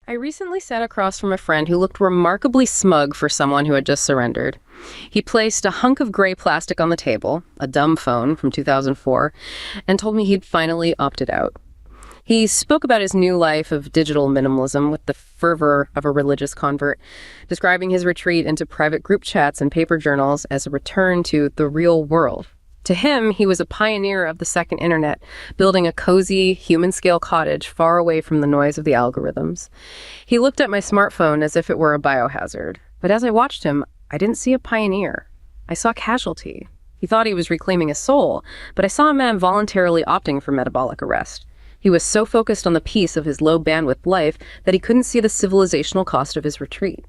I recently sat across from a friend who looked remarkably smug for someone who had just surrendered. He placed a hunk of gray plastic on the table, a dumb phone from 2004, and told me he'd finally opted out. He spoke about his new life of digital minimalism with the fervor of a religious convert, describing his retreat into private group chats and paper journals as a return to the real world. To him, he was a pioneer of the second internet, building a cozy, human-scale cottage far away from the noise of the algorithms. He looked at my smartphone as if it were a biohazard. But as I watched him, I didn't see a pioneer. I saw casualty. He thought he was reclaiming his soul, but I saw a man voluntarily opting for metabolic arrest. He was so focused on the peace of his low-bandwidth life that he couldn't see the civilizational cost of his retreat.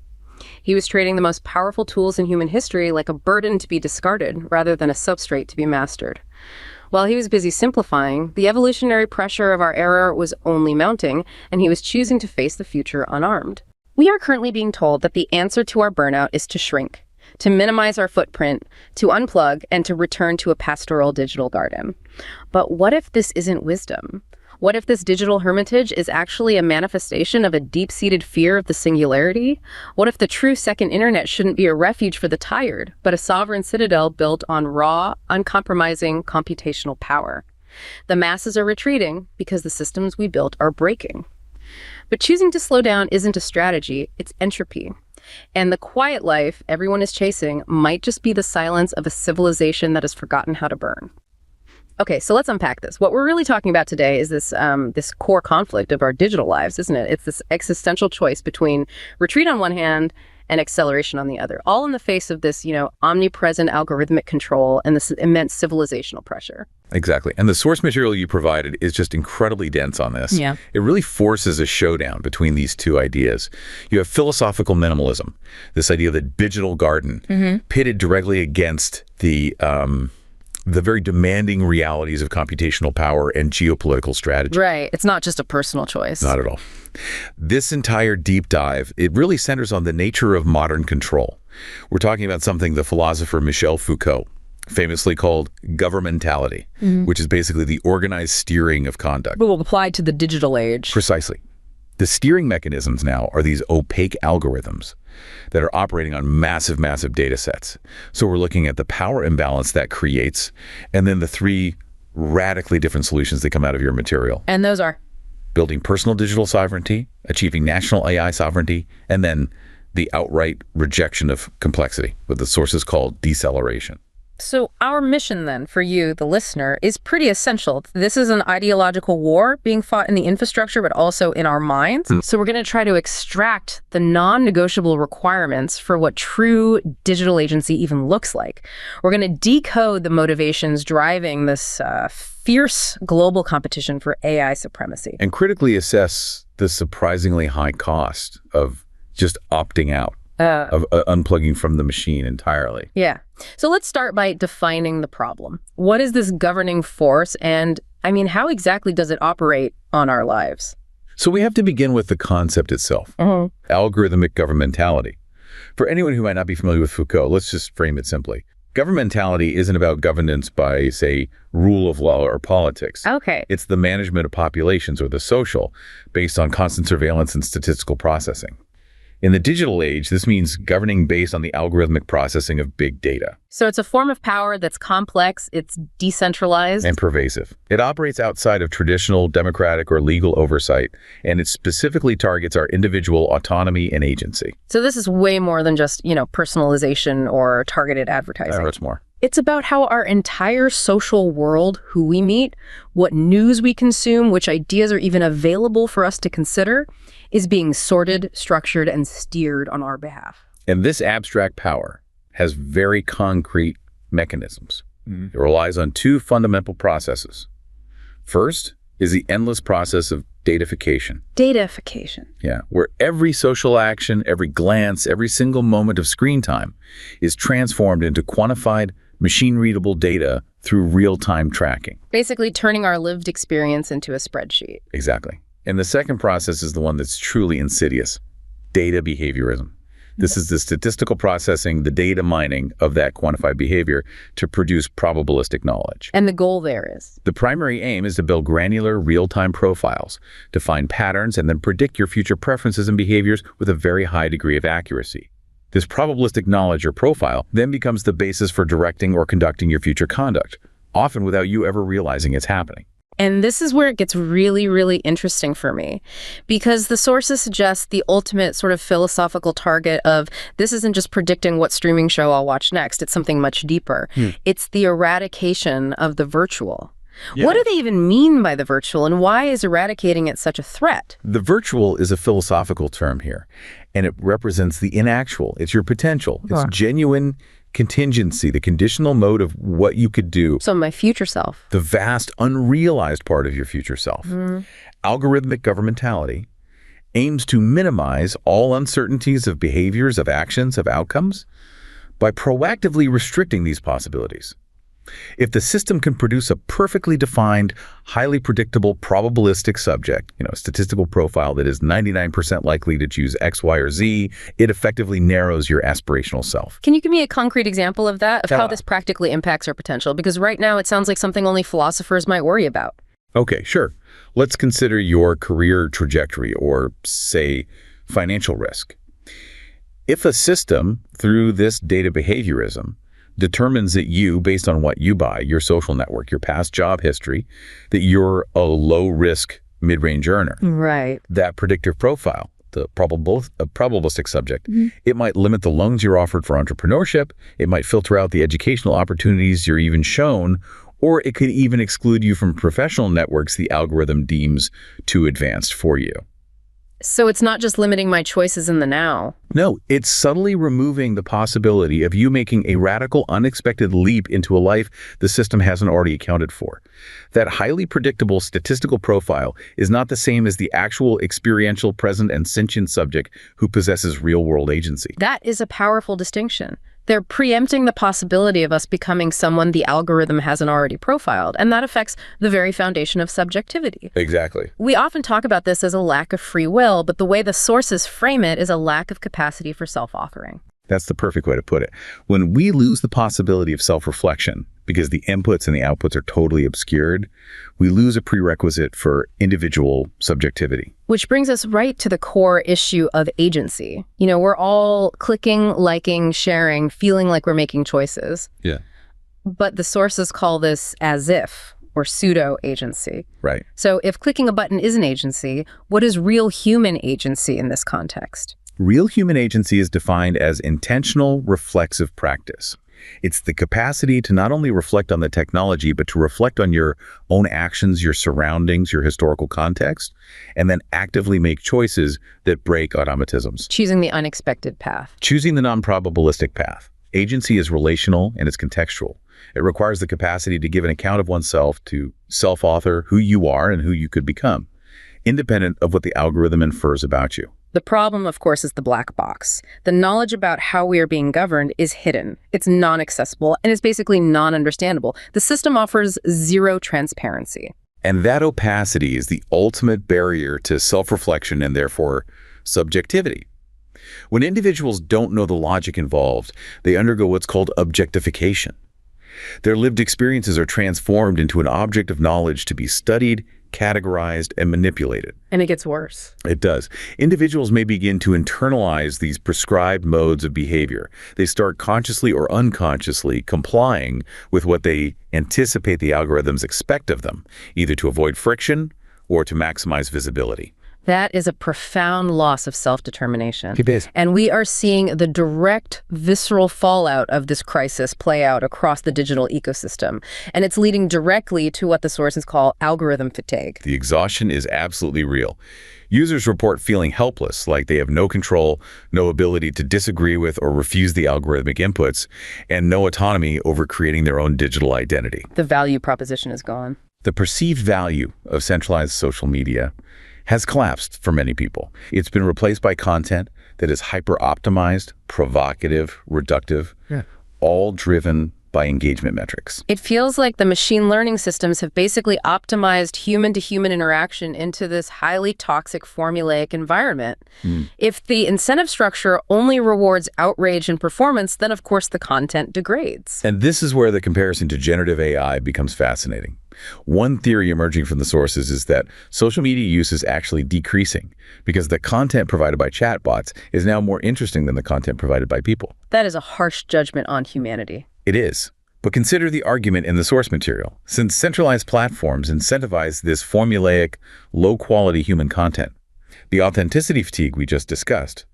He was trading the most powerful tools in human history like a burden to be discarded rather than a substrate to be mastered. While he was busy simplifying, the evolutionary pressure of our era was only mounting, and he was choosing to face the future unarmed. We are currently being told that the answer to our burnout is to shrink, to minimize our footprint, to unplug, and to return to a pastoral digital garden. But what if this isn't wisdom? What if this digital hermitage is actually a manifestation of a deep-seated fear of the singularity? What if the true second internet shouldn't be a refuge for the tired, but a sovereign citadel built on raw, uncompromising computational power? The masses are retreating because the systems we built are breaking. But choosing to slow down isn't a strategy, it's entropy. And the quiet life everyone is chasing might just be the silence of a civilization that has forgotten how to burn. Okay, so let's unpack this. What we're really talking about today is this core conflict of our digital lives, isn't it? It's this existential choice between retreat on one hand and acceleration on the other, all in the face of this, omnipresent algorithmic control and this immense civilizational pressure. Exactly. And the source material you provided is just incredibly dense on this. Yeah. It really forces a showdown between these two ideas. You have philosophical minimalism, this idea of the digital garden, pitted directly against the very demanding realities of computational power and geopolitical strategy. Right. It's not just a personal choice. Not at all. This entire deep dive, it really centers on the nature of modern control. We're talking about something the philosopher Michel Foucault famously called governmentality, which is basically the organized steering of conduct. But will apply to the digital age. Precisely. The steering mechanisms now are these opaque algorithms that are operating on massive, massive data sets. So we're looking at the power imbalance that creates, and then the three radically different solutions that come out of your material. And those are? Building personal digital sovereignty, achieving national AI sovereignty, and then the outright rejection of complexity, what the sources called deceleration. So our mission then for you, the listener, is pretty essential. This is an ideological war being fought in the infrastructure, but also in our minds. So we're going to try to extract the non-negotiable requirements for what true digital agency even looks like. We're going to decode the motivations driving this fierce global competition for AI supremacy. And critically assess the surprisingly high cost of just opting out. Of unplugging from the machine entirely. Yeah. So let's start by defining the problem. What is this governing force? And how exactly does it operate on our lives? So we have to begin with the concept itself, algorithmic governmentality. For anyone who might not be familiar with Foucault, let's just frame it simply. Governmentality isn't about governance by, say, rule of law or politics. Okay. It's the management of populations or the social based on constant surveillance and statistical processing. In the digital age, this means governing based on the algorithmic processing of big data. So it's a form of power that's complex, it's decentralized. And pervasive. It operates outside of traditional democratic or legal oversight, and it specifically targets our individual autonomy and agency. So this is way more than just, personalization or targeted advertising. It's more. It's about how our entire social world, who we meet, what news we consume, which ideas are even available for us to consider, is being sorted, structured, and steered on our behalf. And this abstract power has very concrete mechanisms. It relies on two fundamental processes. First is the endless process of datafication. Datafication. Yeah, where every social action, every glance, every single moment of screen time is transformed into quantified, machine-readable data through real-time tracking. Basically turning our lived experience into a spreadsheet. Exactly. And the second process is the one that's truly insidious, data behaviorism. This is the statistical processing, the data mining of that quantified behavior to produce probabilistic knowledge. And the goal there is? The primary aim is to build granular, real-time profiles, to find patterns, and then predict your future preferences and behaviors with a very high degree of accuracy. This probabilistic knowledge or profile then becomes the basis for directing or conducting your future conduct, often without you ever realizing it's happening. And this is where it gets really, really interesting for me, because the sources suggest the ultimate sort of philosophical target of this isn't just predicting what streaming show I'll watch next. It's something much deeper. It's the eradication of the virtual. Yeah. What do they even mean by the virtual, and why is eradicating it such a threat? The virtual is a philosophical term here, and it represents the inactual. It's your potential. It's genuine contingency, the conditional mode of what you could do. So my future self. The vast, unrealized part of your future self. Algorithmic governmentality aims to minimize all uncertainties of behaviors, of actions, of outcomes by proactively restricting these possibilities. If the system can produce a perfectly defined, highly predictable, probabilistic subject, a statistical profile that is 99% likely to choose X, Y, or Z, it effectively narrows your aspirational self. Can you give me a concrete example of that, of how this practically impacts our potential? Because right now it sounds like something only philosophers might worry about. Okay, sure. Let's consider your career trajectory or, say, financial risk. If a system, through this data behaviorism, determines that you, based on what you buy, your social network, your past job history, that you're a low-risk mid-range earner. Right. That predictive profile, the probabilistic subject, it might limit the loans you're offered for entrepreneurship, it might filter out the educational opportunities you're even shown, or it could even exclude you from professional networks the algorithm deems too advanced for you. So it's not just limiting my choices in the now. No, it's subtly removing the possibility of you making a radical, unexpected leap into a life the system hasn't already accounted for. That highly predictable statistical profile is not the same as the actual experiential, present, and sentient subject who possesses real-world agency. That is a powerful distinction. They're preempting the possibility of us becoming someone the algorithm hasn't already profiled, and that affects the very foundation of subjectivity. Exactly. We often talk about this as a lack of free will, but the way the sources frame it is a lack of capacity for self-authoring. That's the perfect way to put it. When we lose the possibility of self-reflection, because the inputs and the outputs are totally obscured, we lose a prerequisite for individual subjectivity. Which brings us right to the core issue of agency. We're all clicking, liking, sharing, feeling like we're making choices. Yeah. But the sources call this as if, or pseudo-agency. Right. So if clicking a button is an agency, what is real human agency in this context? Real human agency is defined as intentional, reflexive practice. It's the capacity to not only reflect on the technology, but to reflect on your own actions, your surroundings, your historical context, and then actively make choices that break automatisms. Choosing the unexpected path. Choosing the non-probabilistic path. Agency is relational and it's contextual. It requires the capacity to give an account of oneself, to self-author who you are and who you could become, independent of what the algorithm infers about you. The problem, of course, is the black box. The knowledge about how we are being governed is hidden. It's non-accessible, and it's basically non-understandable. The system offers zero transparency. And that opacity is the ultimate barrier to self-reflection and therefore subjectivity. When individuals don't know the logic involved, they undergo what's called objectification. Their lived experiences are transformed into an object of knowledge to be studied, categorized, and manipulated. And it gets worse. It does. Individuals may begin to internalize these prescribed modes of behavior. They start consciously or unconsciously complying with what they anticipate the algorithms expect of them, either to avoid friction or to maximize visibility. That is a profound loss of self-determination. It is. And we are seeing the direct, visceral fallout of this crisis play out across the digital ecosystem. And it's leading directly to what the sources call algorithm fatigue. The exhaustion is absolutely real. Users report feeling helpless, like they have no control, no ability to disagree with or refuse the algorithmic inputs, and no autonomy over creating their own digital identity. The value proposition is gone. The perceived value of centralized social media has collapsed for many people. It's been replaced by content that is hyper-optimized, provocative, reductive, all driven by engagement metrics. It feels like the machine learning systems have basically optimized human-to-human interaction into this highly toxic formulaic environment. If the incentive structure only rewards outrage and performance, then of course the content degrades. And this is where the comparison to generative AI becomes fascinating. One theory emerging from the sources is that social media use is actually decreasing because the content provided by chatbots is now more interesting than the content provided by people. That is a harsh judgment on humanity. It is. But consider the argument in the source material. Since centralized platforms incentivize this formulaic, low-quality human content, the authenticity fatigue we just discussed,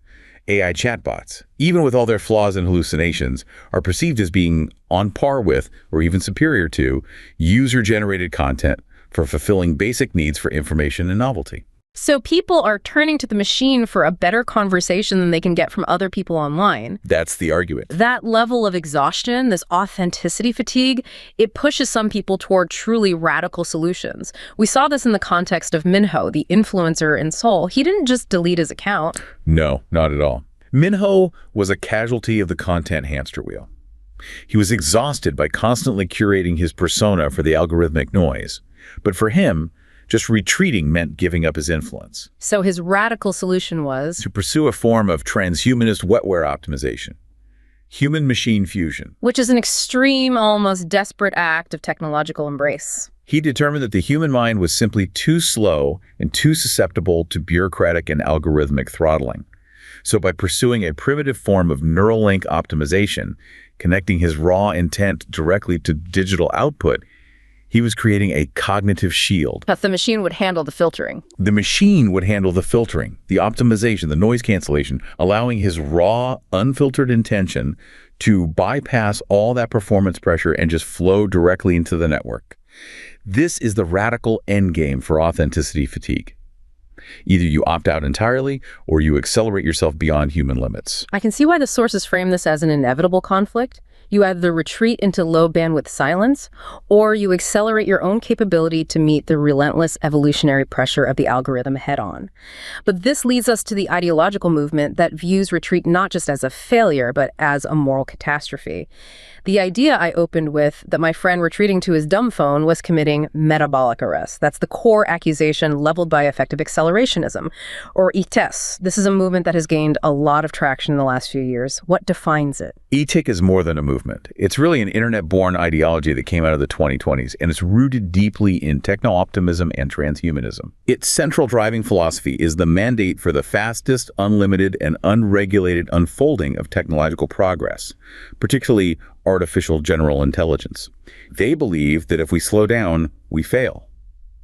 AI chatbots, even with all their flaws and hallucinations, are perceived as being on par with, or even superior to, user-generated content for fulfilling basic needs for information and novelty. So people are turning to the machine for a better conversation than they can get from other people online. That's the argument. That level of exhaustion, this authenticity fatigue, it pushes some people toward truly radical solutions. We saw this in the context of Minho, the influencer in Seoul. He didn't just delete his account. No, not at all. Minho was a casualty of the content hamster wheel. He was exhausted by constantly curating his persona for the algorithmic noise. But for him, just retreating meant giving up his influence. So his radical solution was to pursue a form of transhumanist wetware optimization, human-machine fusion. Which is an extreme, almost desperate act of technological embrace. He determined that the human mind was simply too slow and too susceptible to bureaucratic and algorithmic throttling. So by pursuing a primitive form of neural link optimization, connecting his raw intent directly to digital output, he was creating a cognitive shield. But the machine would handle the filtering. The machine would handle the filtering, the optimization, the noise cancellation, allowing his raw, unfiltered intention to bypass all that performance pressure and just flow directly into the network. This is the radical endgame for authenticity fatigue. Either you opt out entirely or you accelerate yourself beyond human limits. I can see why the sources frame this as an inevitable conflict. You either retreat into low bandwidth silence, or you accelerate your own capability to meet the relentless evolutionary pressure of the algorithm head-on. But this leads us to the ideological movement that views retreat not just as a failure, but as a moral catastrophe. The idea I opened with, that my friend retreating to his dumb phone was committing metabolic arrest. That's the core accusation leveled by effective accelerationism, or ETES. This is a movement that has gained a lot of traction in the last few years. What defines it? ETIC is more than a movement. It's really an internet-born ideology that came out of the 2020s, and it's rooted deeply in techno-optimism and transhumanism. Its central driving philosophy is the mandate for the fastest, unlimited, and unregulated unfolding of technological progress, particularly artificial general intelligence. They believe that if we slow down, we fail.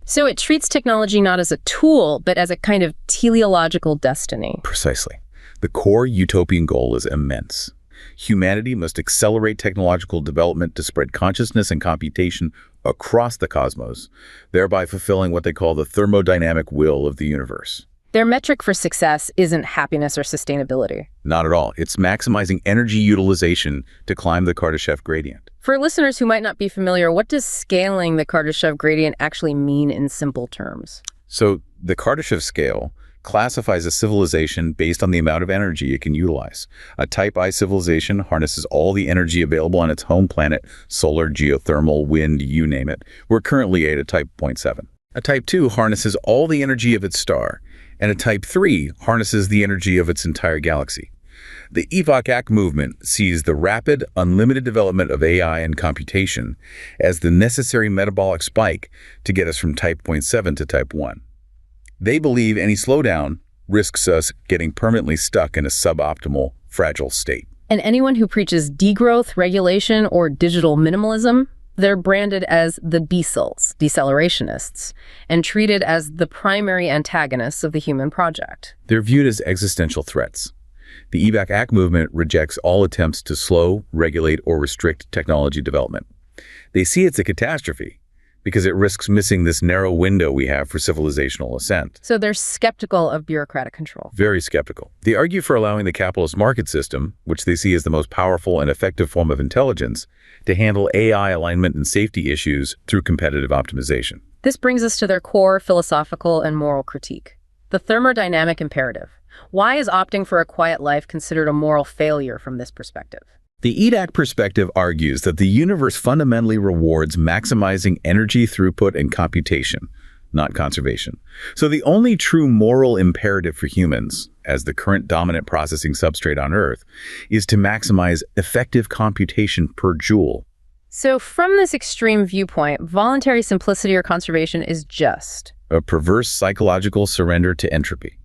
So it treats technology not as a tool, but as a kind of teleological destiny. Precisely. The core utopian goal is immense. Humanity must accelerate technological development to spread consciousness and computation across the cosmos, thereby fulfilling what they call the thermodynamic will of the universe. Their metric for success isn't happiness or sustainability. Not at all. It's maximizing energy utilization to climb the Kardashev gradient. For listeners who might not be familiar, what does scaling the Kardashev gradient actually mean in simple terms? So the Kardashev scale classifies a civilization based on the amount of energy it can utilize. A Type I civilization harnesses all the energy available on its home planet, solar, geothermal, wind, you name it. We're currently at a Type 0.7. A Type 2 harnesses all the energy of its star, and a Type 3 harnesses the energy of its entire galaxy. The Opaque movement sees the rapid, unlimited development of AI and computation as the necessary metabolic spike to get us from Type 0.7 to Type 1. They believe any slowdown risks us getting permanently stuck in a suboptimal, fragile state. And anyone who preaches degrowth, regulation, or digital minimalism, they're branded as the decels, decelerationists, and treated as the primary antagonists of the human project. They're viewed as existential threats. The Opaque movement rejects all attempts to slow, regulate, or restrict technology development. They see it's a catastrophe because it risks missing this narrow window we have for civilizational ascent. So they're skeptical of bureaucratic control. Very skeptical. They argue for allowing the capitalist market system, which they see as the most powerful and effective form of intelligence, to handle AI alignment and safety issues through competitive optimization. This brings us to their core philosophical and moral critique. The thermodynamic imperative. Why is opting for a quiet life considered a moral failure from this perspective? The EDAC perspective argues that the universe fundamentally rewards maximizing energy throughput and computation, not conservation. So the only true moral imperative for humans, as the current dominant processing substrate on Earth, is to maximize effective computation per joule. So from this extreme viewpoint, voluntary simplicity or conservation is just A perverse psychological surrender to entropy,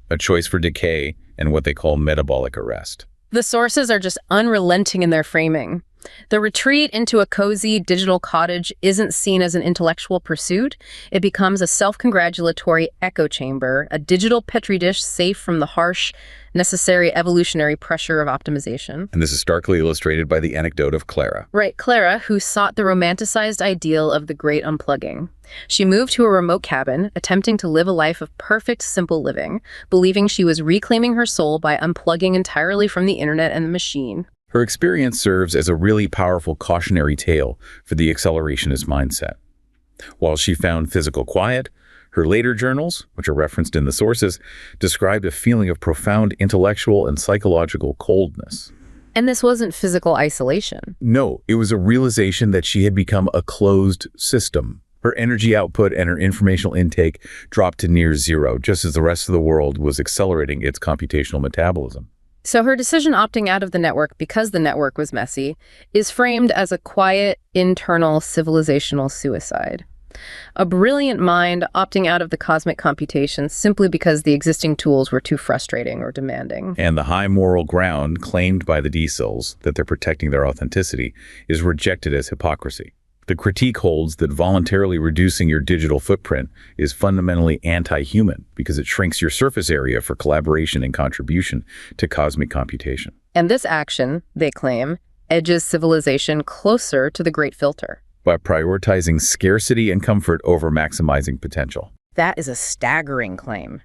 a choice for decay and what they call metabolic arrest. The sources are just unrelenting in their framing. The retreat into a cozy digital cottage isn't seen as an intellectual pursuit. It becomes a self-congratulatory echo chamber, a digital petri dish safe from the harsh, necessary evolutionary pressure of optimization. And this is starkly illustrated by the anecdote of Clara. Right, Clara, who sought the romanticized ideal of the great unplugging. She moved to a remote cabin, attempting to live a life of perfect, simple living, believing she was reclaiming her soul by unplugging entirely from the internet and the machine. Her experience serves as a really powerful cautionary tale for the accelerationist mindset. While she found physical quiet, her later journals, which are referenced in the sources, described a feeling of profound intellectual and psychological coldness. And this wasn't physical isolation. No, it was a realization that she had become a closed system. Her energy output and her informational intake dropped to near zero, just as the rest of the world was accelerating its computational metabolism. So her decision opting out of the network because the network was messy is framed as a quiet, internal, civilizational suicide. A brilliant mind opting out of the cosmic computation simply because the existing tools were too frustrating or demanding. And the high moral ground claimed by the decels, that they're protecting their authenticity, is rejected as hypocrisy. The critique holds that voluntarily reducing your digital footprint is fundamentally anti-human because it shrinks your surface area for collaboration and contribution to cosmic computation. And this action, they claim, edges civilization closer to the Great Filter. By prioritizing scarcity and comfort over maximizing potential. That is a staggering claim.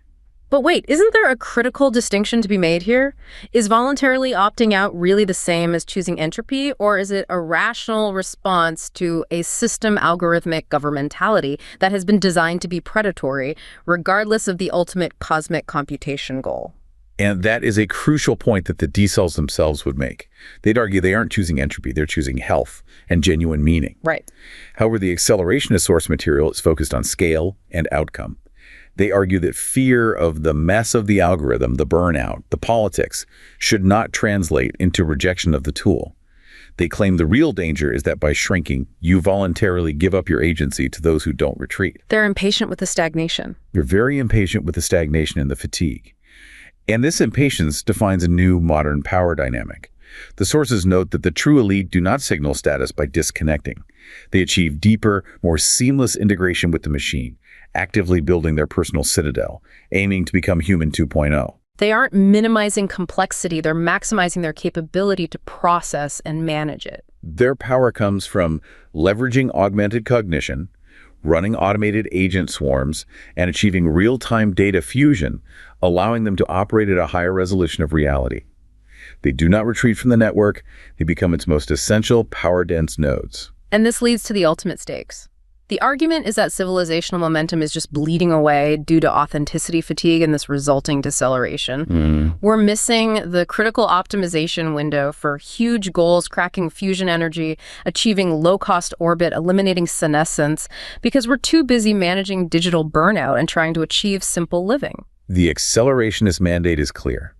But wait, isn't there a critical distinction to be made here? Is voluntarily opting out really the same as choosing entropy, or is it a rational response to a system algorithmic governmentality that has been designed to be predatory, regardless of the ultimate cosmic computation goal? And that is a crucial point that the decels themselves would make. They'd argue they aren't choosing entropy, they're choosing health and genuine meaning. Right. However, the accelerationist source material is focused on scale and outcome. They argue that fear of the mess of the algorithm, the burnout, the politics, should not translate into rejection of the tool. They claim the real danger is that by shrinking, you voluntarily give up your agency to those who don't retreat. They're impatient with the stagnation. You're very impatient with the stagnation and the fatigue. And this impatience defines a new modern power dynamic. The sources note that the true elite do not signal status by disconnecting. They achieve deeper, more seamless integration with the machine, actively building their personal citadel, aiming to become human 2.0. They aren't minimizing complexity, they're maximizing their capability to process and manage it. Their power comes from leveraging augmented cognition, running automated agent swarms, and achieving real-time data fusion, allowing them to operate at a higher resolution of reality. They do not retreat from the network, they become its most essential, power-dense nodes. And this leads to the ultimate stakes. The argument is that civilizational momentum is just bleeding away due to authenticity fatigue and this resulting deceleration. We're missing the critical optimization window for huge goals, cracking fusion energy, achieving low-cost orbit, eliminating senescence, because we're too busy managing digital burnout and trying to achieve simple living. The accelerationist mandate is clear.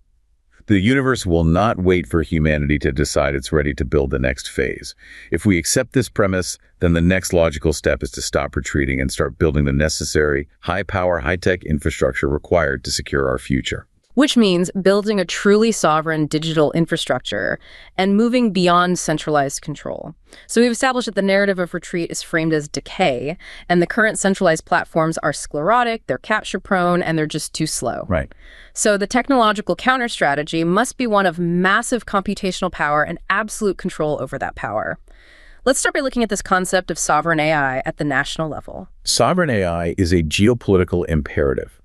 The universe will not wait for humanity to decide it's ready to build the next phase. If we accept this premise, then the next logical step is to stop retreating and start building the necessary, high-power, high-tech infrastructure required to secure our future. Which means building a truly sovereign digital infrastructure and moving beyond centralized control. So we've established that the narrative of retreat is framed as decay, and the current centralized platforms are sclerotic, they're capture-prone, and they're just too slow. Right. So the technological counter-strategy must be one of massive computational power and absolute control over that power. Let's start by looking at this concept of sovereign AI at the national level. Sovereign AI is a geopolitical imperative.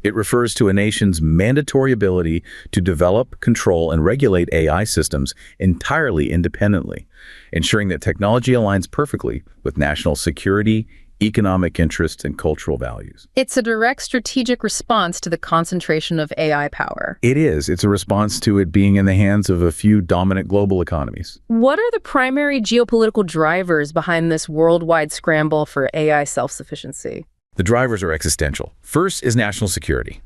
It refers to a nation's mandatory ability to develop, control, and regulate AI systems entirely independently, ensuring that technology aligns perfectly with national security, economic interests, and cultural values. It's a direct strategic response to the concentration of AI power. It is. It's a response to it being in the hands of a few dominant global economies. What are the primary geopolitical drivers behind this worldwide scramble for AI self-sufficiency? The drivers are existential. First is national security.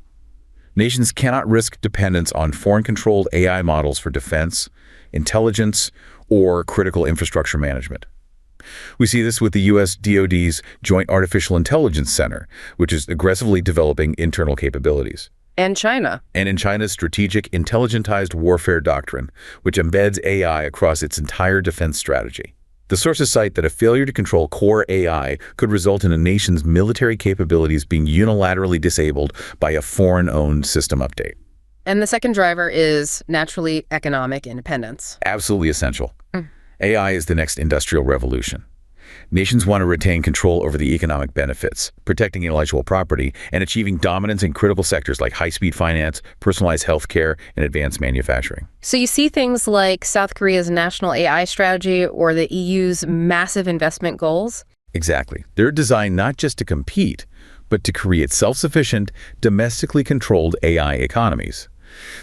Nations cannot risk dependence on foreign-controlled AI models for defense, intelligence, or critical infrastructure management. We see this with the U.S. DoD's Joint Artificial Intelligence Center, which is aggressively developing internal capabilities. And China. And in China's strategic intelligentized warfare doctrine, which embeds AI across its entire defense strategy. The sources cite that a failure to control core AI could result in a nation's military capabilities being unilaterally disabled by a foreign-owned system update. And the second driver is, naturally, economic independence. Absolutely essential. AI is the next industrial revolution. Nations want to retain control over the economic benefits, protecting intellectual property, and achieving dominance in critical sectors like high-speed finance, personalized healthcare, and advanced manufacturing. So you see things like South Korea's national AI strategy or the EU's massive investment goals? Exactly. They're designed not just to compete, but to create self-sufficient, domestically controlled AI economies.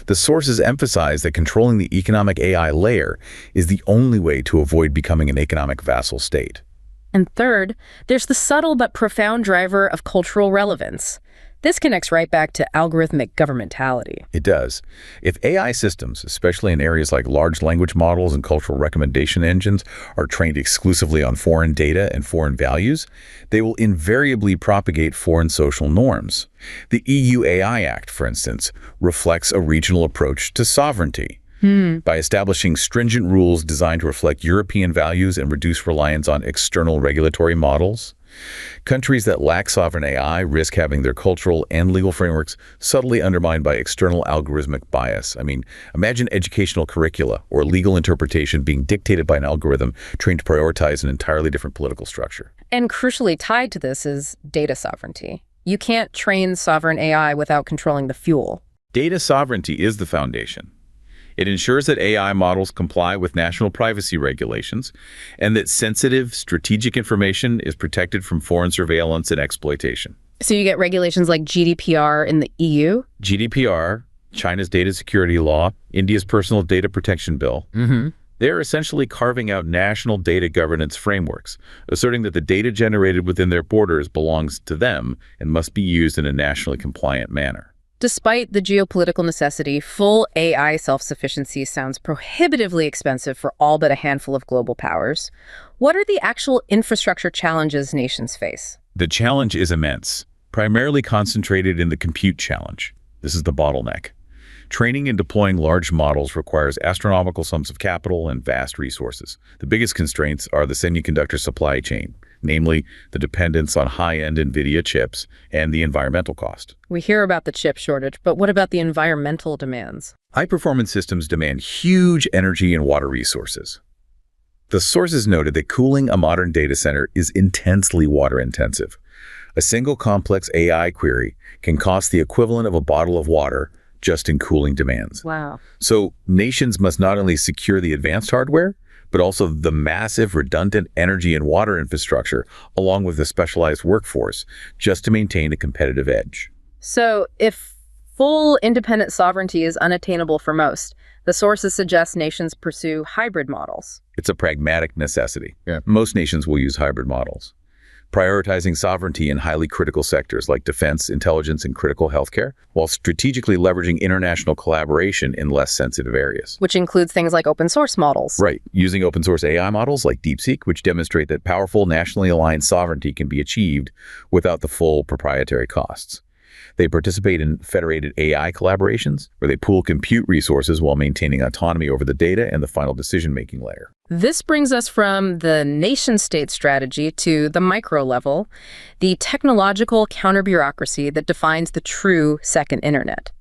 The sources emphasize that controlling the economic AI layer is the only way to avoid becoming an economic vassal state. And third, there's the subtle but profound driver of cultural relevance. This connects right back to algorithmic governmentality. It does. If AI systems, especially in areas like large language models and cultural recommendation engines, are trained exclusively on foreign data and foreign values, they will invariably propagate foreign social norms. The EU AI Act, for instance, reflects a regional approach to sovereignty. By establishing stringent rules designed to reflect European values and reduce reliance on external regulatory models, countries that lack sovereign AI risk having their cultural and legal frameworks subtly undermined by external algorithmic bias. I mean, imagine educational curricula or legal interpretation being dictated by an algorithm trained to prioritize an entirely different political structure. And crucially tied to this is data sovereignty. You can't train sovereign AI without controlling the fuel. Data sovereignty is the foundation. It ensures that AI models comply with national privacy regulations and that sensitive, strategic information is protected from foreign surveillance and exploitation. So you get regulations like GDPR in the EU? GDPR, China's data security law, India's personal data protection bill. They're essentially carving out national data governance frameworks, asserting that the data generated within their borders belongs to them and must be used in a nationally compliant manner. Despite the geopolitical necessity, full AI self-sufficiency sounds prohibitively expensive for all but a handful of global powers. What are the actual infrastructure challenges nations face? The challenge is immense, primarily concentrated in the compute challenge. This is the bottleneck. Training and deploying large models requires astronomical sums of capital and vast resources. The biggest constraints are the semiconductor supply chain, namely the dependence on high-end NVIDIA chips and the environmental cost. We hear about the chip shortage, but what about the environmental demands? High-performance systems demand huge energy and water resources. The sources noted that cooling a modern data center is intensely water-intensive. A single complex AI query can cost the equivalent of a bottle of water just in cooling demands. Wow. So nations must not only secure the advanced hardware, but also the massive redundant energy and water infrastructure, along with a specialized workforce, just to maintain a competitive edge. So if full independent sovereignty is unattainable for most, the sources suggest nations pursue hybrid models. It's a pragmatic necessity. Most nations will use hybrid models, prioritizing sovereignty in highly critical sectors like defense, intelligence, and critical healthcare, while strategically leveraging international collaboration in less sensitive areas. Which includes things like open source models. Right, using open source AI models like DeepSeek, which demonstrate that powerful nationally aligned sovereignty can be achieved without the full proprietary costs. They participate in federated AI collaborations, where they pool compute resources while maintaining autonomy over the data and the final decision-making layer. This brings us from the nation-state strategy to the micro level, the technological counter-bureaucracy that defines the true second internet.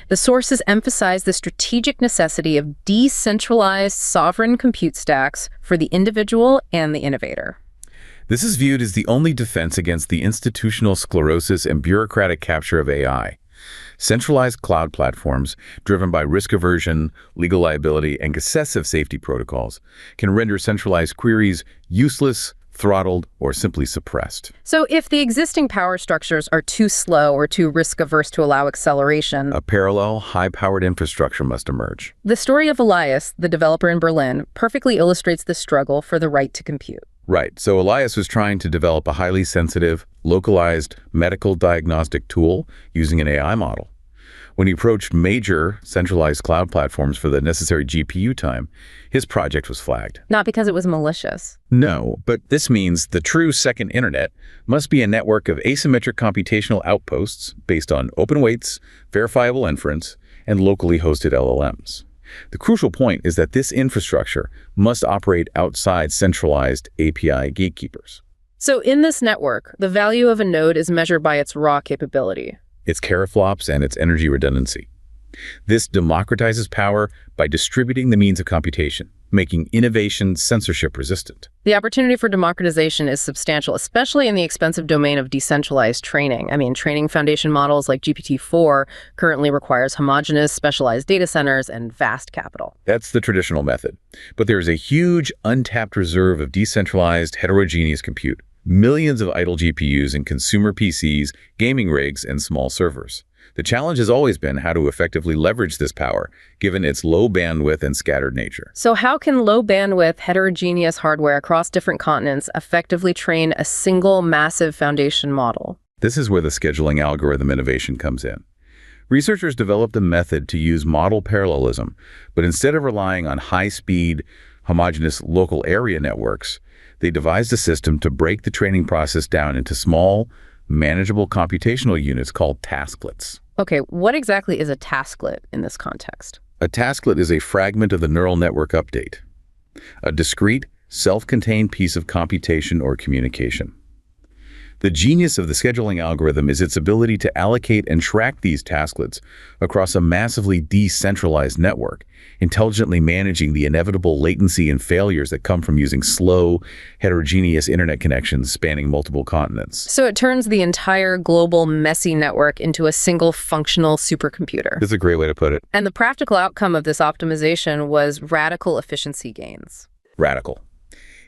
The sources emphasize the strategic necessity of decentralized sovereign compute stacks for the individual and the innovator. This is viewed as the only defense against the institutional sclerosis and bureaucratic capture of AI. Centralized cloud platforms, driven by risk aversion, legal liability, and excessive safety protocols, can render centralized queries useless, throttled, or simply suppressed. So if the existing power structures are too slow or too risk-averse to allow acceleration, A parallel, high-powered infrastructure must emerge. the story of Elias, the developer in Berlin, perfectly illustrates the struggle for the right to compute. Right. So Elias was trying to develop a highly sensitive, localized medical diagnostic tool using an AI model. When he approached major centralized cloud platforms for the necessary GPU time, his project was flagged. Not because it was malicious. No, but this means the true second internet must be a network of asymmetric computational outposts based on open weights, verifiable inference, and locally hosted LLMs. The crucial point is that this infrastructure must operate outside centralized API gatekeepers. So in this network, the value of a node is measured by its raw capability. Its teraflops and its energy redundancy. This democratizes power by distributing the means of computation, making innovation censorship resistant. The opportunity for democratization is substantial, especially in the expensive domain of decentralized training. Training foundation models like GPT-4 currently requires homogeneous, specialized data centers and vast capital. That's the traditional method. But there is a huge untapped reserve of decentralized, heterogeneous compute. Millions of idle GPUs in consumer PCs, gaming rigs, and small servers. The challenge has always been how to effectively leverage this power, given its low bandwidth and scattered nature. So how can low bandwidth, heterogeneous hardware across different continents effectively train a single massive foundation model? This is where the scheduling algorithm innovation comes in. Researchers developed a method to use model parallelism, but instead of relying on high-speed, homogeneous local area networks, they devised a system to break the training process down into small, manageable computational units called tasklets. Okay, what exactly is a tasklet in this context? A tasklet is a fragment of the neural network update, a discrete, self-contained piece of computation or communication. The genius of the scheduling algorithm is its ability to allocate and track these tasklets across a massively decentralized network, intelligently managing the inevitable latency and failures that come from using slow, heterogeneous internet connections spanning multiple continents. So it turns the entire global messy network into a single functional supercomputer. That's a great way to put it. And the practical outcome of this optimization was radical efficiency gains. Radical.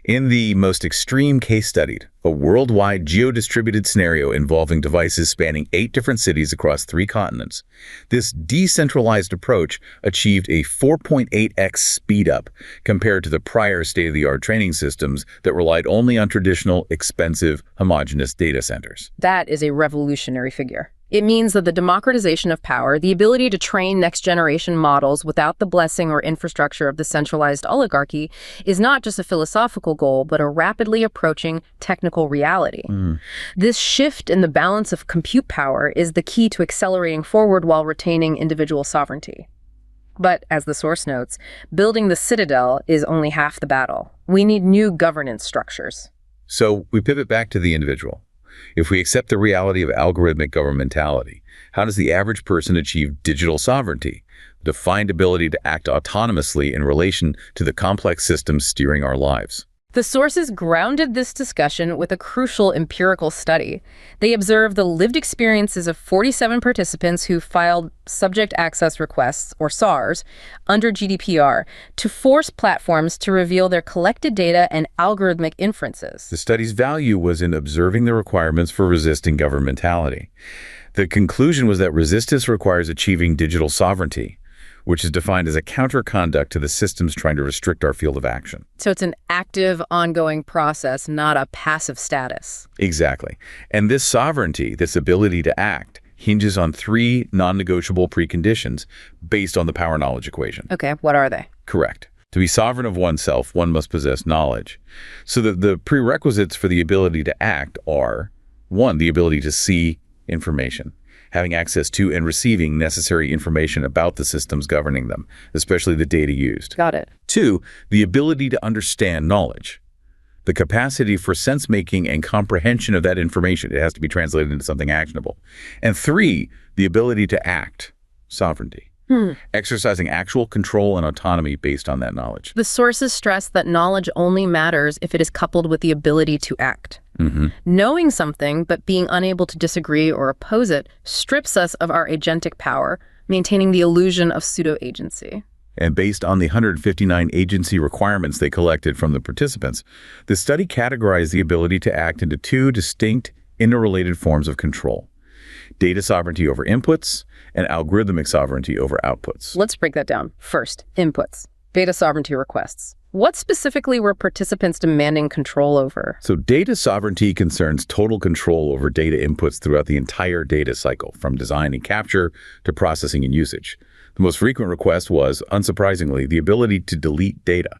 In the most extreme case studied, a worldwide geo-distributed scenario involving devices spanning 8 different cities across 3 continents, this decentralized approach achieved a 4.8x speedup compared to the prior state-of-the-art training systems that relied only on traditional, expensive, homogeneous data centers. That is a revolutionary figure. It means that the democratization of power, the ability to train next-generation models without the blessing or infrastructure of the centralized oligarchy, is not just a philosophical goal, but a rapidly approaching technical reality. This shift in the balance of compute power is the key to accelerating forward while retaining individual sovereignty. But, as the source notes, building the citadel is only half the battle. We need new governance structures. So we pivot back to the individual. If we accept the reality of algorithmic governmentality, how does the average person achieve digital sovereignty, defined ability to act autonomously in relation to the complex systems steering our lives? The sources grounded this discussion with a crucial empirical study. They observed the lived experiences of 47 participants who filed subject access requests, or SARs, under GDPR to force platforms to reveal their collected data and algorithmic inferences. The study's value was in observing the requirements for resisting governmentality. The conclusion was that resistance requires achieving digital sovereignty, which is defined as a counterconduct to the systems trying to restrict our field of action. So it's an active, ongoing process, not a passive status. Exactly. And this sovereignty, this ability to act, hinges on 3 non-negotiable preconditions based on the power-knowledge equation. Okay, what are they? Correct. To be sovereign of oneself, one must possess knowledge. So the prerequisites for the ability to act are, 1, the ability to see information, having access to and receiving necessary information about the systems governing them, especially the data used. Got it. 2, the ability to understand knowledge, the capacity for sense-making and comprehension of that information. It has to be translated into something actionable. And 3, the ability to act, sovereignty, exercising actual control and autonomy based on that knowledge. The sources stress that knowledge only matters if it is coupled with the ability to act. Knowing something but being unable to disagree or oppose it strips us of our agentic power, maintaining the illusion of pseudo-agency. And based on the 159 agency requirements they collected from the participants, the study categorized the ability to act into two distinct, interrelated forms of control: data sovereignty over inputs and algorithmic sovereignty over outputs. Let's break that down. First, inputs, data sovereignty requests. What specifically were participants demanding control over? So data sovereignty concerns total control over data inputs throughout the entire data cycle, from design and capture to processing and usage. The most frequent request was, unsurprisingly, the ability to delete data.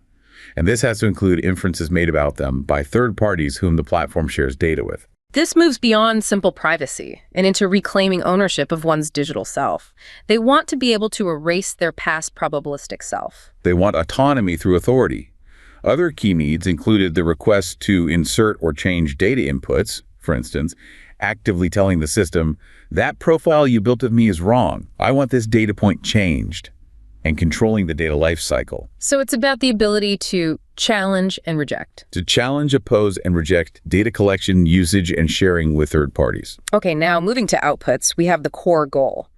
And this has to include inferences made about them by third parties whom the platform shares data with. This moves beyond simple privacy and into reclaiming ownership of one's digital self. They want to be able to erase their past probabilistic self. They want autonomy through authority. Other key needs included the request to insert or change data inputs, for instance, actively telling the system, that profile you built of me is wrong. I want this data point changed, and controlling the data life cycle. So it's about the ability to challenge and reject. To challenge, oppose, and reject data collection, usage, and sharing with third parties. Okay, now moving to outputs, we have the core goal: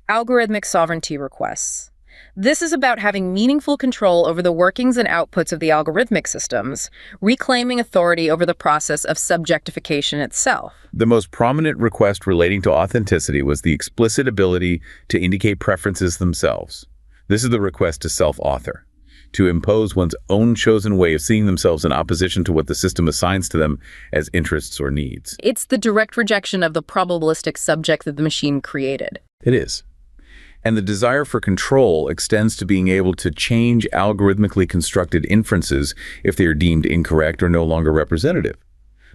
algorithmic sovereignty requests. This is about having meaningful control over the workings and outputs of the algorithmic systems, reclaiming authority over the process of subjectification itself. The most prominent request relating to authenticity was the explicit ability to indicate preferences themselves. This is the request to self-author, to impose one's own chosen way of seeing themselves in opposition to what the system assigns to them as interests or needs. It's the direct rejection of the probabilistic subject that the machine created. It is. And the desire for control extends to being able to change algorithmically constructed inferences if they are deemed incorrect or no longer representative.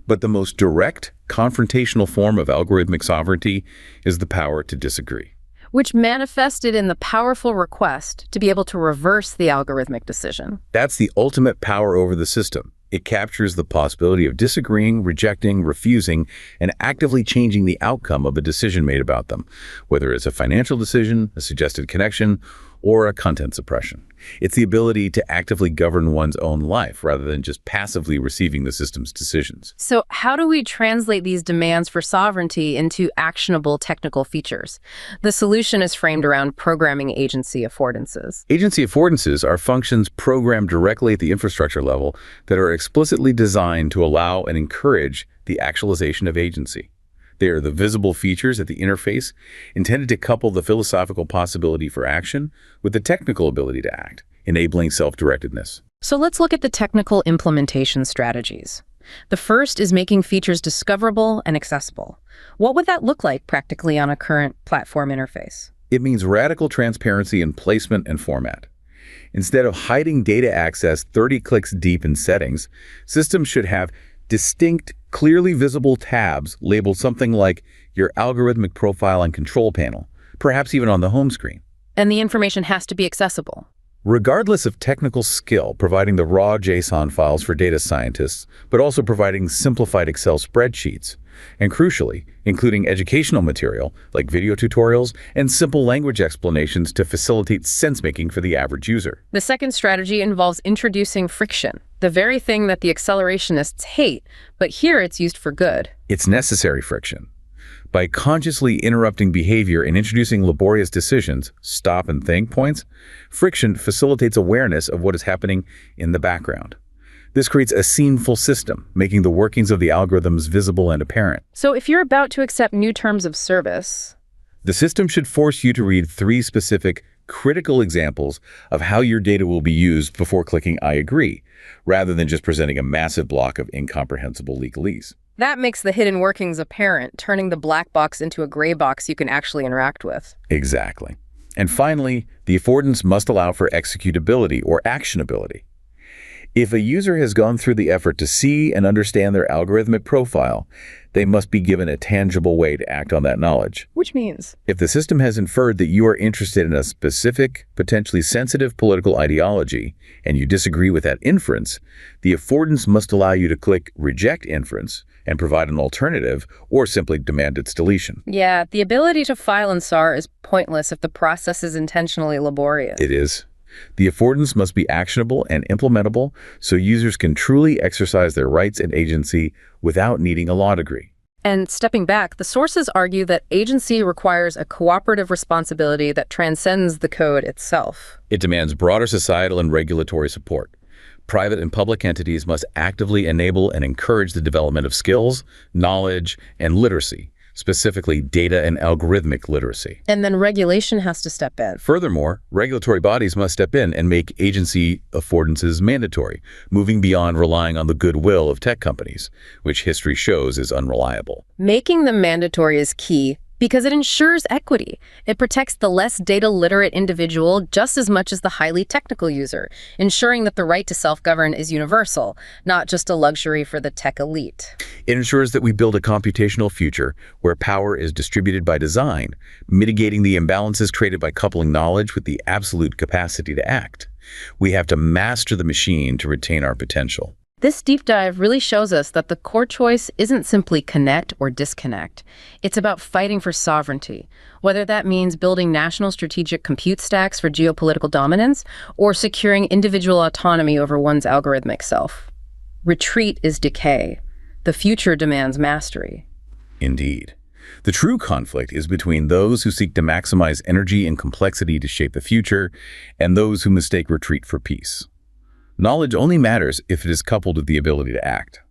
But the most direct, confrontational form of algorithmic sovereignty is the power to disagree, which manifested in the powerful request to be able to reverse the algorithmic decision. That's the ultimate power over the system. It captures the possibility of disagreeing, rejecting, refusing, and actively changing the outcome of a decision made about them, whether it's a financial decision, a suggested connection, or a content suppression. It's the ability to actively govern one's own life rather than just passively receiving the system's decisions. So how do we translate these demands for sovereignty into actionable technical features? The solution is framed around programming agency affordances. Agency affordances are functions programmed directly at the infrastructure level that are explicitly designed to allow and encourage the actualization of agency. They are the visible features at the interface intended to couple the philosophical possibility for action with the technical ability to act, enabling self-directedness. So let's look at the technical implementation strategies. The first is making features discoverable and accessible. What would that look like practically on a current platform interface? It means radical transparency in placement and format. Instead of hiding data access 30 clicks deep in settings, systems should have distinct, clearly visible tabs labeled something like your algorithmic profile and control panel, perhaps even on the home screen. And the information has to be accessible. Regardless of technical skill, providing the raw JSON files for data scientists, but also providing simplified Excel spreadsheets, and crucially, including educational material like video tutorials and simple language explanations to facilitate sense-making for the average user. The second strategy involves introducing friction, the very thing that the accelerationists hate, but here it's used for good. It's necessary friction. By consciously interrupting behavior and introducing laborious decisions, stop and think points, friction facilitates awareness of what is happening in the background. This creates a sceneful system, making the workings of the algorithms visible and apparent. So if you're about to accept new terms of service, the system should force you to read 3 specific, critical examples of how your data will be used before clicking I agree, rather than just presenting a massive block of incomprehensible legalese. That makes the hidden workings apparent, turning the black box into a gray box you can actually interact with. Exactly. And finally, the affordance must allow for executability or actionability. If a user has gone through the effort to see and understand their algorithmic profile, they must be given a tangible way to act on that knowledge. Which means, if the system has inferred that you are interested in a specific, potentially sensitive political ideology, and you disagree with that inference, the affordance must allow you to click Reject Inference and provide an alternative, or simply demand its deletion. Yeah, the ability to file in SAR is pointless if the process is intentionally laborious. It is. The affordance must be actionable and implementable so users can truly exercise their rights and agency without needing a law degree. And stepping back, the sources argue that agency requires a cooperative responsibility that transcends the code itself. It demands broader societal and regulatory support. Private and public entities must actively enable and encourage the development of skills, knowledge, and literacy, specifically data and algorithmic literacy. And then regulation has to step in. Furthermore, regulatory bodies must step in and make agency affordances mandatory, moving beyond relying on the goodwill of tech companies, which history shows is unreliable. Making them mandatory is key because it ensures equity. It protects the less data-literate individual just as much as the highly technical user, ensuring that the right to self-govern is universal, not just a luxury for the tech elite. It ensures that we build a computational future where power is distributed by design, mitigating the imbalances created by coupling knowledge with the absolute capacity to act. We have to master the machine to retain our potential. This deep dive really shows us that the core choice isn't simply connect or disconnect. It's about fighting for sovereignty, whether that means building national strategic compute stacks for geopolitical dominance or securing individual autonomy over one's algorithmic self. Retreat is decay. The future demands mastery. Indeed. The true conflict is between those who seek to maximize energy and complexity to shape the future and those who mistake retreat for peace. Knowledge only matters if it is coupled with the ability to act.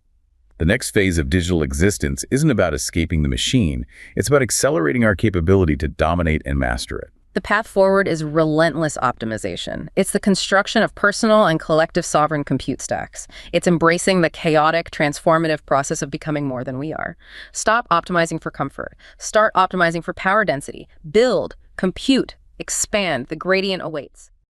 The next phase of digital existence isn't about escaping the machine, it's about accelerating our capability to dominate and master it. The path forward is relentless optimization. It's the construction of personal and collective sovereign compute stacks. It's embracing the chaotic, transformative process of becoming more than we are. Stop optimizing for comfort. Start optimizing for power density. Build, compute, expand. The gradient awaits.